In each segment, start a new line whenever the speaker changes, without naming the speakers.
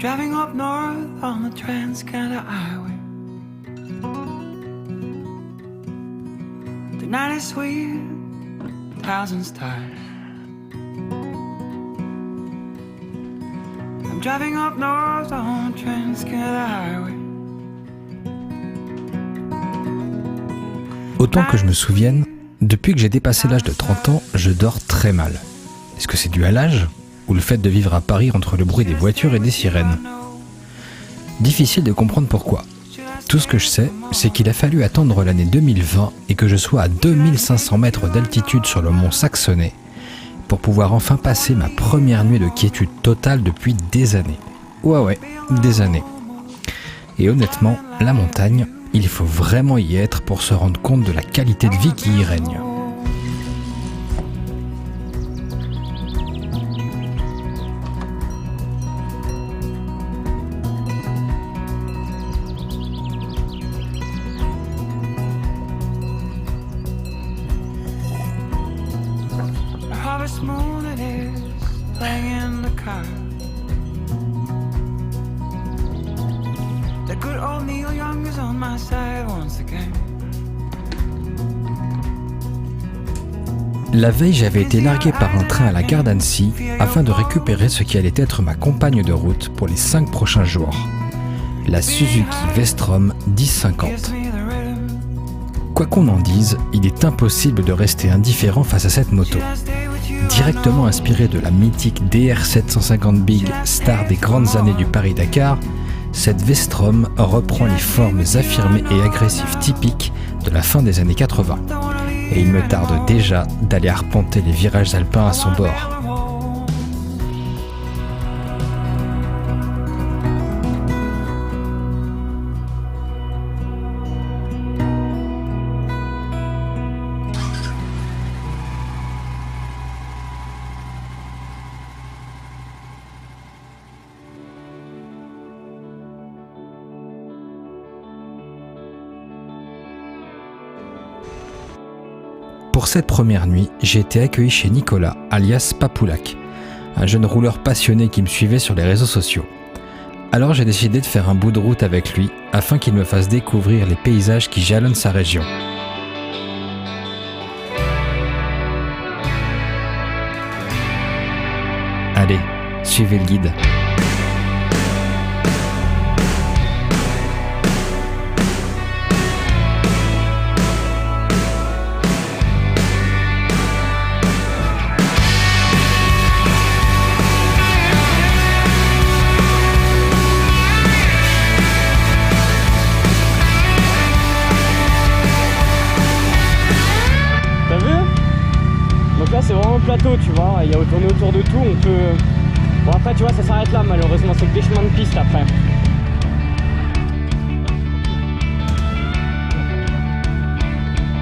driving up north on the Trans-Canada Highway. The night is sweet, thousand stars. I'm driving up north on the Trans-Canada Highway.
Autant que je me souvienne, depuis que j'ai dépassé l'âge de 30 ans, je dors très mal. Est-ce que c'est dû à l'âge ? Ou le fait de vivre à Paris entre le bruit des voitures et des sirènes ? Difficile de comprendre pourquoi. Tout ce que je sais, c'est qu'il a fallu attendre l'année 2020 et que je sois à 2500 mètres d'altitude sur le mont Saxonnet pour pouvoir enfin passer ma première nuit de quiétude totale depuis des années. Ouais, des années. Et honnêtement, la montagne, il faut vraiment y être pour se rendre compte de la qualité de vie qui y règne.
Harvest moon it is, playing in the car. The good old Neil Young is on my side once again.
La veille, j'avais été largué par un train à la gare d'Annecy afin de récupérer ce qui allait être ma compagne de route pour les 5 prochains jours. La Suzuki Vestrom 1050. Quoi qu'on en dise, il est impossible de rester indifférent face à cette moto. Directement inspirée de la mythique DR750 Big, star des grandes années du Paris-Dakar, cette Vestrom reprend les formes affirmées et agressives typiques de la fin des années 80. Et il me tarde déjà d'aller arpenter les virages alpins à son bord. Pour cette première nuit, j'ai été accueilli chez Nicolas, alias Papoulac, un jeune rouleur passionné qui me suivait sur les réseaux sociaux. Alors j'ai décidé de faire un bout de route avec lui, afin qu'il me fasse découvrir les paysages qui jalonnent sa région. Allez, suivez le guide.
C'est vraiment plateau, tu vois, il y a tourné autour de tout, on peut... Bon après tu vois ça s'arrête là malheureusement, c'est que des chemins de piste après.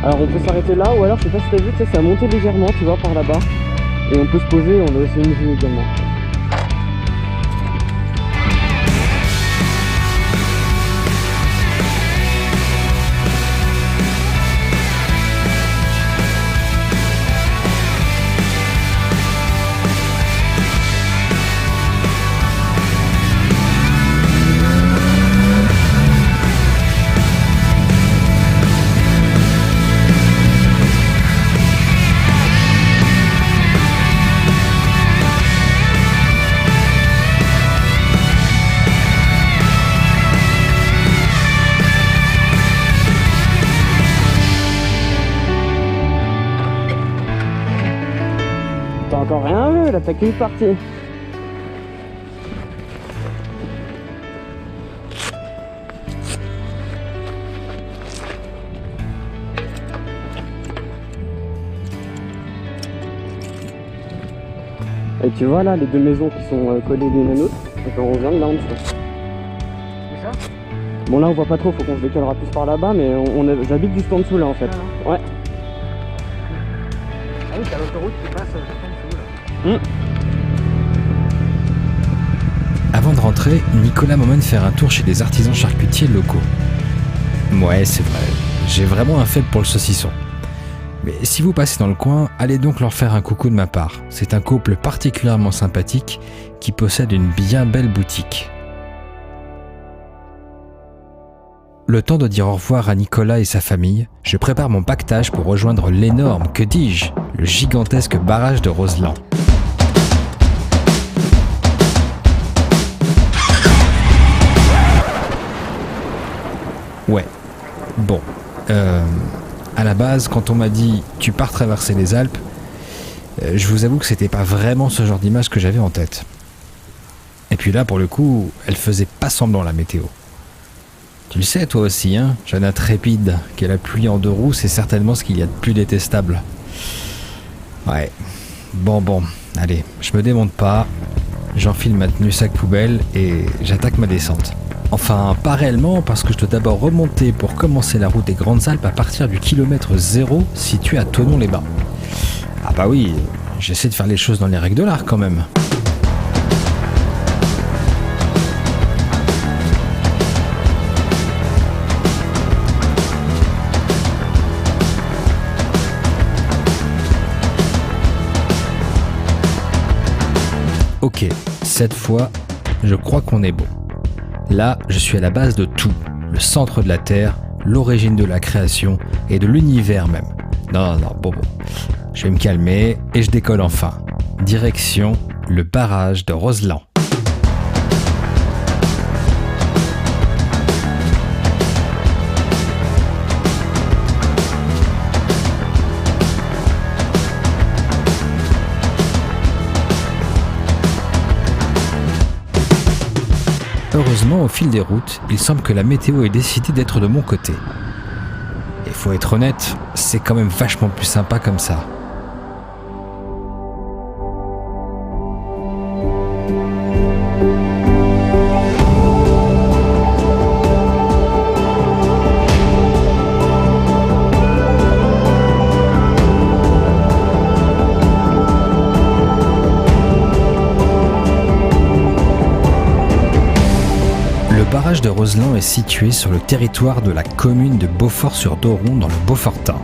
Alors on peut s'arrêter là ou alors je sais pas si t'as vu, ça a monté légèrement tu vois par là-bas. Et on peut se poser, on a aussi une vue également. T'as encore rien vu, là t'as qu'une partie. Et tu vois là les deux maisons qui sont collées l'une à l'autre, et on revient de là en dessous.
C'est ça ?
Bon là on voit pas trop, faut qu'on se décalera plus par là-bas, mais j'habite juste en dessous là en fait.
Ah,
ouais.
Ah oui, t'as l'autoroute qui passe juste en dessous là.
Avant de rentrer, Nicolas m'emmène faire un tour chez des artisans charcutiers locaux. Ouais, c'est vrai, j'ai vraiment un faible pour le saucisson. Mais si vous passez dans le coin, allez donc leur faire un coucou de ma part. C'est un couple particulièrement sympathique qui possède une bien belle boutique. le temps de dire au revoir à Nicolas et sa famille, je prépare mon pactage pour rejoindre l'énorme, que dis-je, le gigantesque barrage de Roseland. Ouais, bon, à la base, quand on m'a dit « tu pars traverser les Alpes », je vous avoue que c'était pas vraiment ce genre d'image que j'avais en tête. Et puis là, pour le coup, elle faisait pas semblant la météo. Tu le sais toi aussi, hein, jeune intrépide, que la pluie en 2 roues, c'est certainement ce qu'il y a de plus détestable. Ouais, bon, allez, je me démonte pas, j'enfile ma tenue sac poubelle et j'attaque ma descente. Enfin, pas réellement, parce que je dois d'abord remonter pour commencer la route des Grandes Alpes à partir du kilomètre 0 situé à Thonon-les-Bains. Ah bah oui, j'essaie de faire les choses dans les règles de l'art quand même. Ok, cette fois, je crois qu'on est bon. Là, je suis à la base de tout, le centre de la Terre, l'origine de la création et de l'univers même. Non, bon. Je vais me calmer et je décolle enfin. Direction le barrage de Roseland. Heureusement, au fil des routes, il semble que la météo ait décidé d'être de mon côté. Et faut être honnête, c'est quand même vachement plus sympa comme ça. Le barrage de Roseland est situé sur le territoire de la commune de Beaufort-sur-Doron dans le Beaufortain.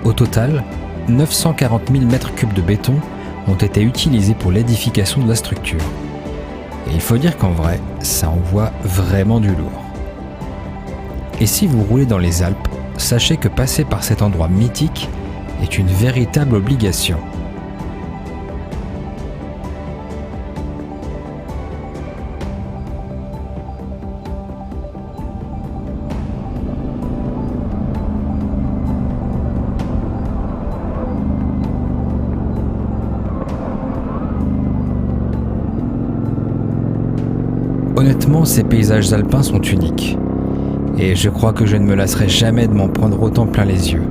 Au total, 940 000 m3 de béton ont été utilisés pour l'édification de la structure. Et il faut dire qu'en vrai, ça envoie vraiment du lourd. Et si vous roulez dans les Alpes, sachez que passer par cet endroit mythique est une véritable obligation. Honnêtement, ces paysages alpins sont uniques. Et je crois que je ne me lasserai jamais de m'en prendre autant plein les yeux.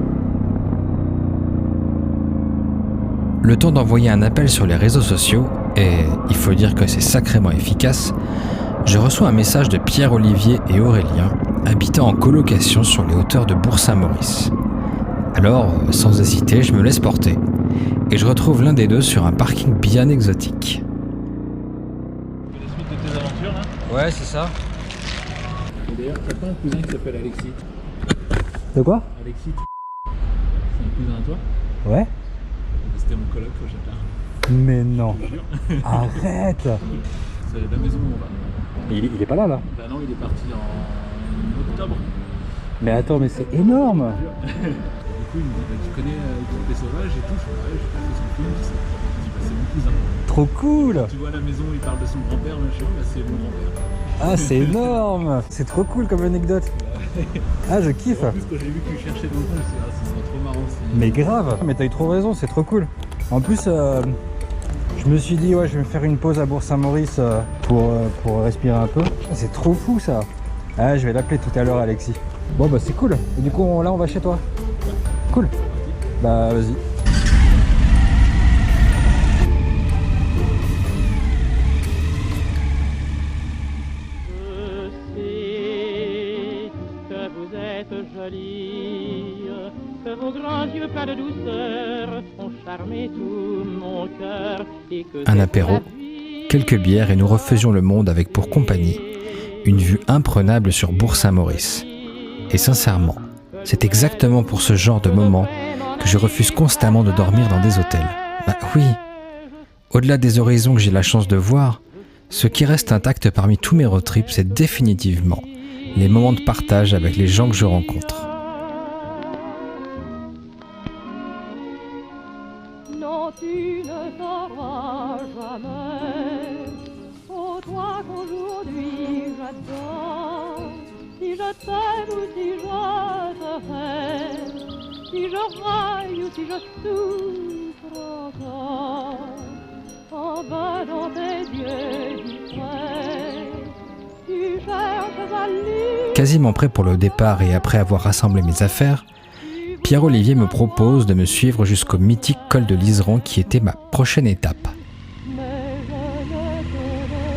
Le temps d'envoyer un appel sur les réseaux sociaux, et il faut dire que c'est sacrément efficace, je reçois un message de Pierre-Olivier et Aurélien, habitant en colocation sur les hauteurs de Bourg-Saint-Maurice. Alors, sans hésiter, je me laisse porter. Et je retrouve l'un des deux sur un parking bien exotique.
Ouais, c'est ça.
Et d'ailleurs, t'as pas un cousin qui s'appelle Alexis?
De quoi?
Alexis, c'est un cousin à toi?
Ouais.
C'était mon coloc au Châtelain.
Mais non.
Je te jure.
Arrête.
C'est la maison où on va.
Il est pas là.
Bah non, il est parti en octobre.
Mais attends, mais c'est énorme.
Du coup, il me dit, bah, tu connais les sauvages et tout. Je fais, ouais, j'ai fait son film. Je dis, bah, c'est mon cousin.
Trop cool.
Tu vois la maison où il parle de son grand-père, machin, bah, c'est mon grand-père.
Ah, c'est énorme. C'est trop cool comme anecdote. Ah, je kiffe.
En plus, quand j'ai vu qu'il cherchait dans le fond, je me suis dit, ah, ce serait trop marrant.
Mais grave. Mais t'as eu trop raison, c'est trop cool. En plus, je me suis dit, ouais, je vais me faire une pause à Bourg-Saint-Maurice pour respirer un peu. C'est trop fou ça. Ah, je vais l'appeler tout à l'heure, Alexis. Bon, bah c'est cool. Et du coup, là, on va chez toi. Cool. Bah, vas-y.
Que vos grands yeux pleins de douceur ont charmé tout mon cœur et que
Un apéro, quelques bières et nous refaisions le monde avec pour compagnie une vue imprenable sur Bourg-Saint-Maurice. Et sincèrement, c'est exactement pour ce genre de moment que je refuse constamment de dormir dans des hôtels. Bah oui, au-delà des horizons que j'ai la chance de voir, ce qui reste intact parmi tous mes road trips, c'est définitivement les moments de partage avec les gens que je rencontre.
Non, tu ne sauras jamais, ô toi qu'aujourd'hui j'adore, si je t'aime ou si je te hais, si je raille ou si je souffre encore, en bas dans tes yeux discrets, tu cherches à lire.
Quasiment prêt pour le départ et après avoir rassemblé mes affaires, Pierre-Olivier me propose de me suivre jusqu'au mythique col de l'Iseran qui était ma prochaine étape.
Mais je ne te le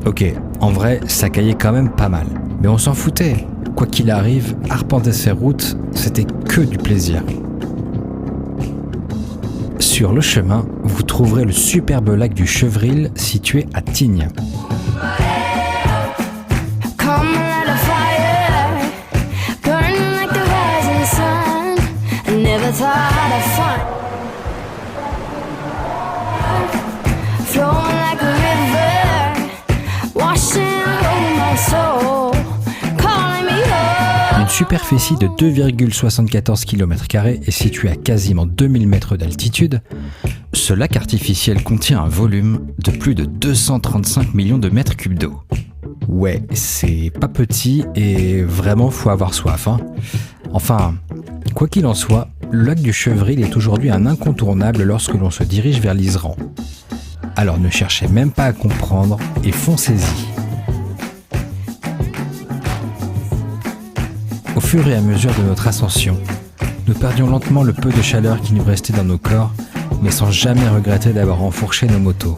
Ok, en vrai, ça caillait quand même pas mal. Mais on s'en foutait. Quoi qu'il arrive, arpenter ces routes, c'était que du plaisir. Sur le chemin, vous trouverez le superbe lac du Chevril situé à Tignes.
Come light a fire, burning like the rising sun. I never thought of fun. Flowing like a river, washing over my soul, calling me home.
Une superficie de 2,74 km² est située à quasiment 2000 mètres d'altitude. Ce lac artificiel contient un volume de plus de 235 millions de mètres cubes d'eau. Ouais, c'est pas petit et vraiment faut avoir soif, hein. Enfin, quoi qu'il en soit, le lac du Chevril est aujourd'hui un incontournable lorsque l'on se dirige vers l'Iseran. Alors ne cherchez même pas à comprendre et foncez-y. Au fur et à mesure de notre ascension, nous perdions lentement le peu de chaleur qui nous restait dans nos corps, mais sans jamais regretter d'avoir enfourché nos motos.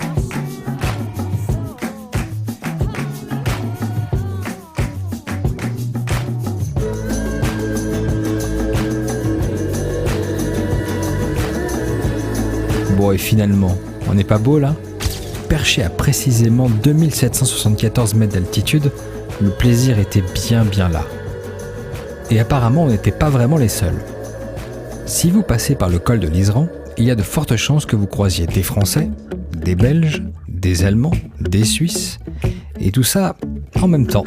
Bon, et finalement, on n'est pas beau là ? Perché à précisément 2774 mètres d'altitude, le plaisir était bien là. Et apparemment, on n'était pas vraiment les seuls. Si vous passez par le col de l'Iseran, il y a de fortes chances que vous croisiez des Français, des Belges, des Allemands, des Suisses, et tout ça en même temps.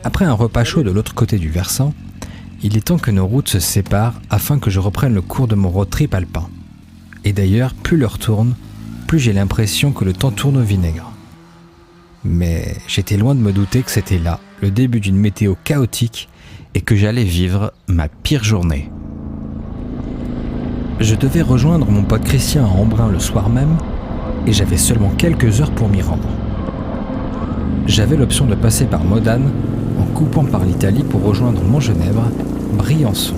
Après un repas chaud de l'autre côté du versant, il est temps que nos routes se séparent afin que je reprenne le cours de mon road trip alpin. Et d'ailleurs, plus l'heure tourne, plus j'ai l'impression que le temps tourne au vinaigre. Mais j'étais loin de me douter que c'était là, le début d'une météo chaotique et que j'allais vivre ma pire journée. Je devais rejoindre mon pote Christian à Embrun le soir même et j'avais seulement quelques heures pour m'y rendre. J'avais l'option de passer par Modane en coupant par l'Italie pour rejoindre Montgenèvre, Briançon,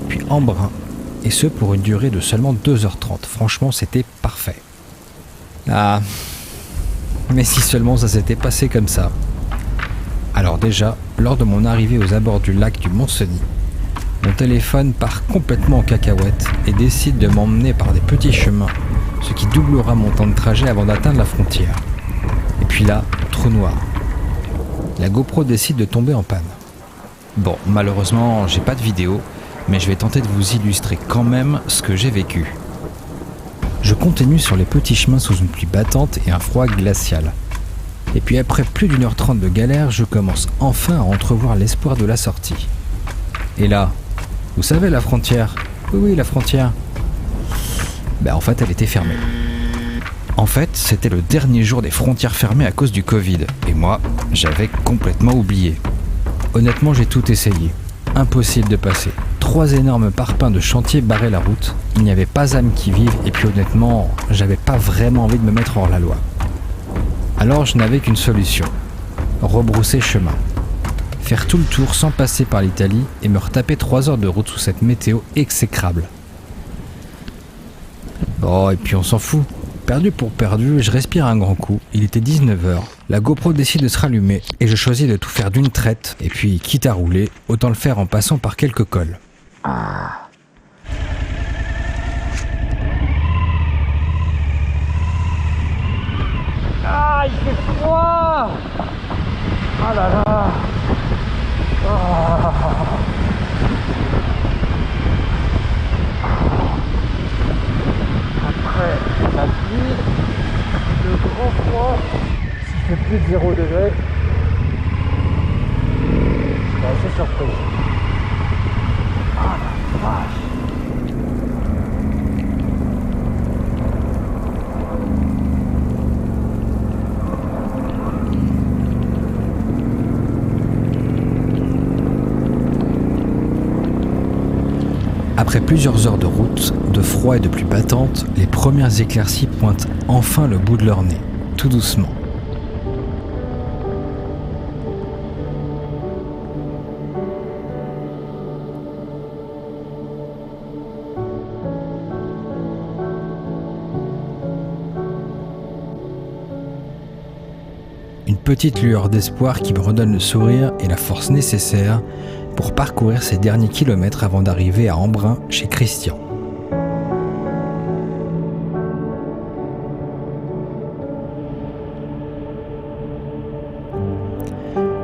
puis Embrun, et ce pour une durée de seulement 2h30. Franchement, c'était parfait. Ah, mais si seulement ça s'était passé comme ça. Alors déjà, lors de mon arrivée aux abords du lac du Mont-Cenis, mon téléphone part complètement en cacahuète et décide de m'emmener par des petits chemins, ce qui doublera mon temps de trajet avant d'atteindre la frontière. Et puis là, trou noir. La GoPro décide de tomber en panne. Bon, malheureusement, j'ai pas de vidéo, mais je vais tenter de vous illustrer quand même ce que j'ai vécu. Je continue sur les petits chemins sous une pluie battante et un froid glacial. Et puis après plus d'1h30 de galère, je commence enfin à entrevoir l'espoir de la sortie. Et là, vous savez la frontière ? Oui, la frontière. Ben en fait, elle était fermée. En fait, c'était le dernier jour des frontières fermées à cause du Covid. Et moi, j'avais complètement oublié. Honnêtement, j'ai tout essayé. Impossible de passer. 3 énormes parpaings de chantier barraient la route. Il n'y avait pas âme qui vive et puis honnêtement, j'avais pas vraiment envie de me mettre hors la loi. Alors je n'avais qu'une solution. Rebrousser chemin. Faire tout le tour sans passer par l'Italie et me retaper 3 heures de route sous cette météo exécrable. Bon, et puis on s'en fout. Perdu pour perdu, je respire un grand coup. Il était 19h. La GoPro décide de se rallumer et je choisis de tout faire d'une traite. Et puis, quitte à rouler, autant le faire en passant par quelques cols.
Ah là là. Ah. Après la pluie, le grand froid, s'il fait plus de 0 degré, je suis assez surpris. Ah la vache.
Après plusieurs heures de route, de froid et de pluie battante, les premières éclaircies pointent enfin le bout de leur nez, tout doucement. Une petite lueur d'espoir qui me redonne le sourire et la force nécessaire pour parcourir ces derniers kilomètres avant d'arriver à Embrun chez Christian.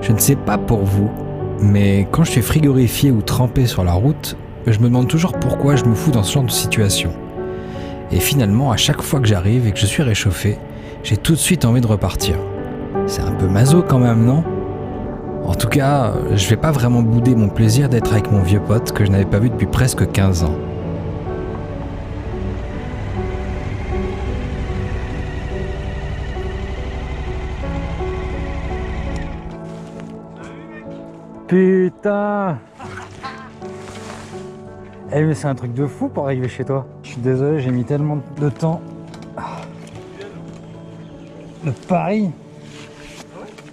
Je ne sais pas pour vous, mais quand je suis frigorifié ou trempé sur la route, je me demande toujours pourquoi je me fous dans ce genre de situation. Et finalement, à chaque fois que j'arrive et que je suis réchauffé, j'ai tout de suite envie de repartir. C'est un peu maso quand même, non ? En tout cas, je vais pas vraiment bouder mon plaisir d'être avec mon vieux pote que je n'avais pas vu depuis presque 15 ans.
Putain. Eh mais c'est un truc de fou pour arriver chez toi. Je suis désolé, j'ai mis tellement de temps. De Paris.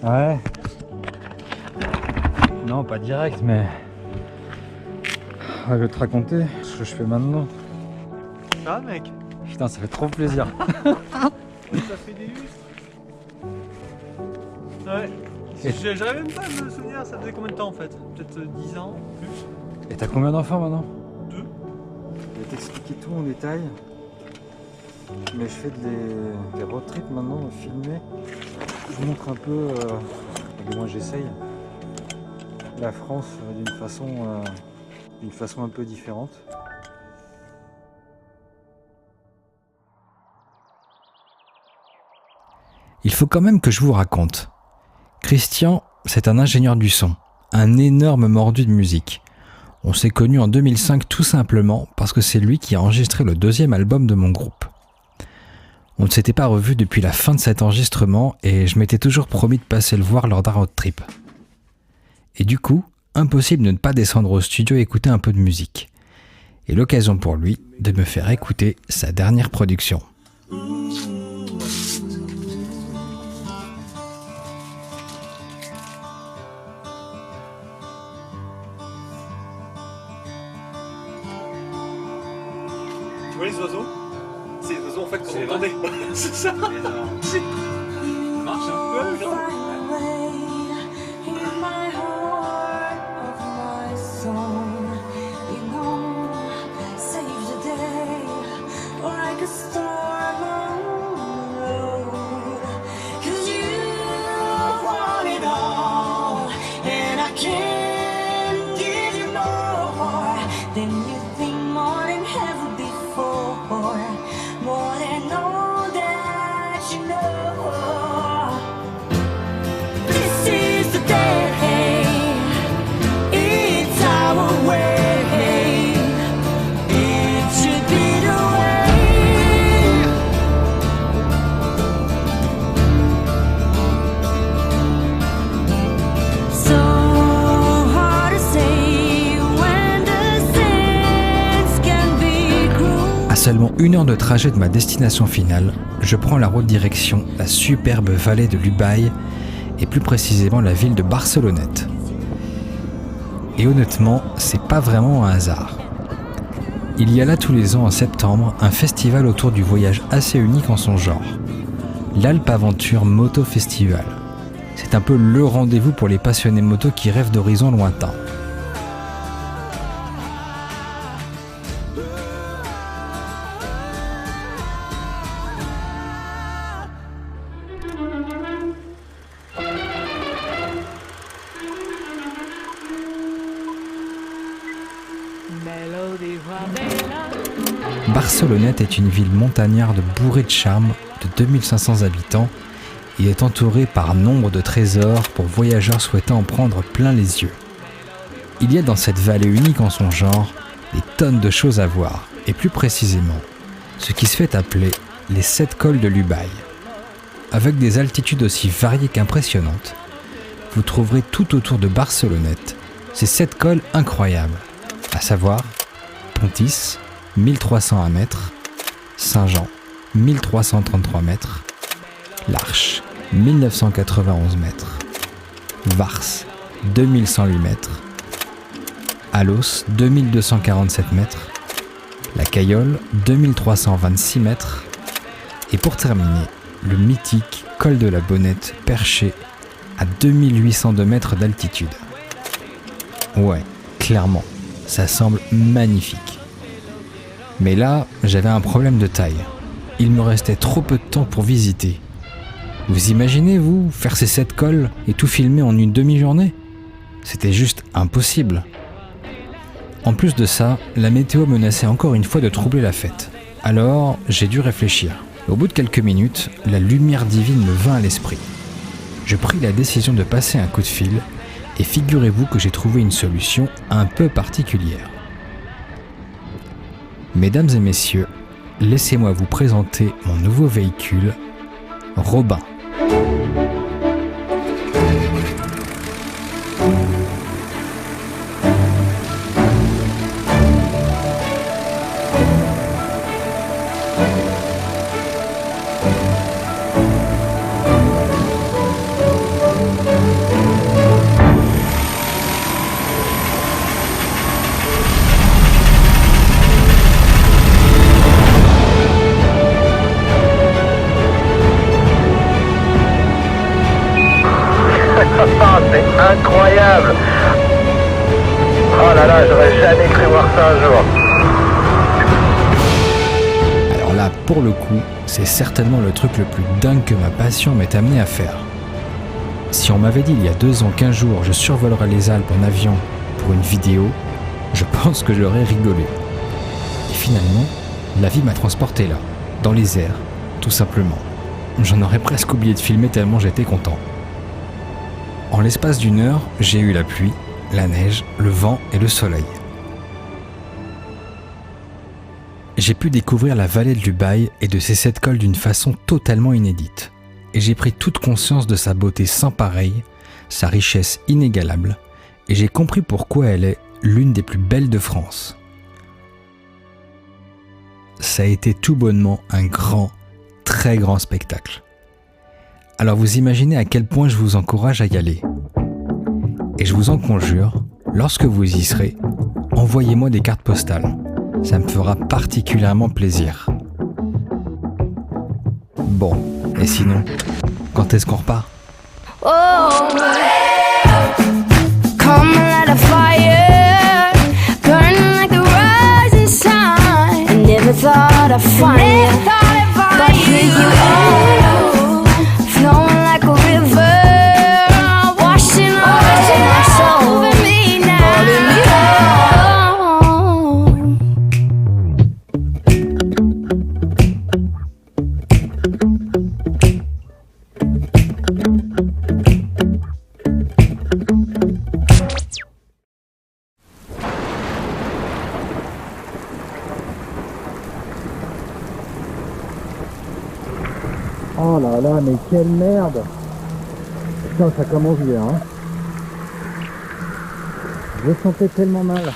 Ouais. Non, pas direct, mais... Je vais te raconter ce que je fais maintenant.
Ça va, mec?
Putain, ça fait trop plaisir.
Ça fait des lustres. Ouais. J'arrive même pas à me souvenir, ça faisait combien de temps en fait? Peut-être 10 ans, plus.
Et t'as combien d'enfants maintenant?
2.
Je vais t'expliquer tout en détail. Mais je fais des road trips maintenant, filmés. Je vous montre un peu, du moins j'essaye, la France d'une façon un peu différente.
Il faut quand même que je vous raconte. Christian, c'est un ingénieur du son, un énorme mordu de musique. On s'est connus en 2005 tout simplement parce que c'est lui qui a enregistré le 2e album de mon groupe. On ne s'était pas revus depuis la fin de cet enregistrement et je m'étais toujours promis de passer le voir lors d'un road trip. Et du coup, impossible de ne pas descendre au studio et écouter un peu de musique. Et l'occasion pour lui de me faire écouter sa dernière production.
Tu vois les oiseaux? C'est les oiseaux en fait qu'on entendait. C'est ça. Ça marche hein? Ouais, grave. À seulement 1 heure de trajet de ma destination finale, je prends la route direction la superbe vallée de l'Ubaye et plus précisément la ville de Barcelonnette. Et honnêtement, c'est pas vraiment un hasard. Il y a là tous les ans en septembre un festival autour du voyage assez unique en son genre, l'Alpe Aventure Moto Festival. C'est un peu le rendez-vous pour les passionnés moto qui rêvent d'horizons lointains. Barcelonnette est une ville montagnarde bourrée de charme de 2500 habitants et est entourée par nombre de trésors pour voyageurs souhaitant en prendre plein les yeux. Il y a dans cette vallée unique en son genre des tonnes de choses à voir, et plus précisément, ce qui se fait appeler les 7 cols de l'Ubaye. Avec des altitudes aussi variées qu'impressionnantes, vous trouverez tout autour de Barcelonnette ces 7 cols incroyables, à savoir Pontis, 1301 mètres, Saint-Jean, 1333 mètres, l'Arche, 1991 mètres, Vars, 2108 mètres, Alos, 2247 mètres, la Cayolle, 2326 mètres, et pour terminer, le mythique col de la Bonnette perché à 2802 mètres d'altitude. Ouais, clairement, ça semble magnifique. Mais là, j'avais un problème de taille. Il me restait trop peu de temps pour visiter. Vous imaginez, vous, faire ces 7 cols et tout filmer en une demi-journée ? C'était juste impossible. En plus de ça, la météo menaçait encore une fois de troubler la fête. Alors, j'ai dû réfléchir. Au bout de quelques minutes, la lumière divine me vint à l'esprit. Je pris la décision de passer un coup de fil et figurez-vous que j'ai trouvé une solution un peu particulière. Mesdames et messieurs, laissez-moi vous présenter mon nouveau véhicule, Robin.
C'est incroyable! Oh là là, j'aurais jamais cru voir ça un jour.
Alors là, pour le coup, c'est certainement le truc le plus dingue que ma passion m'ait amené à faire. Si on m'avait dit il y a 2 ans qu'un jour je survolerais les Alpes en avion pour une vidéo, je pense que j'aurais rigolé. Et finalement, la vie m'a transporté là, dans les airs, tout simplement. J'en aurais presque oublié de filmer tellement j'étais content. En l'espace d'1 heure, j'ai eu la pluie, la neige, le vent et le soleil. J'ai pu découvrir la vallée de l'Ubaye et de ses 7 cols d'une façon totalement inédite. Et j'ai pris toute conscience de sa beauté sans pareille, sa richesse inégalable, et j'ai compris pourquoi elle est l'une des plus belles de France. Ça a été tout bonnement un grand, très grand spectacle. Alors vous imaginez à quel point je vous encourage à y aller. Et je vous en conjure, lorsque vous y serez, envoyez-moi des cartes postales. Ça me fera particulièrement plaisir. Bon, et sinon, quand est-ce qu'on repart ?
Oh, come light a fire, burning like the rising sun. I never thought I'd find you, but here you are, flowing like a river, washing over my soul, calling me home.
Oh là là, mais quelle merde! Putain, ça commence bien, hein. Je le sentais tellement mal.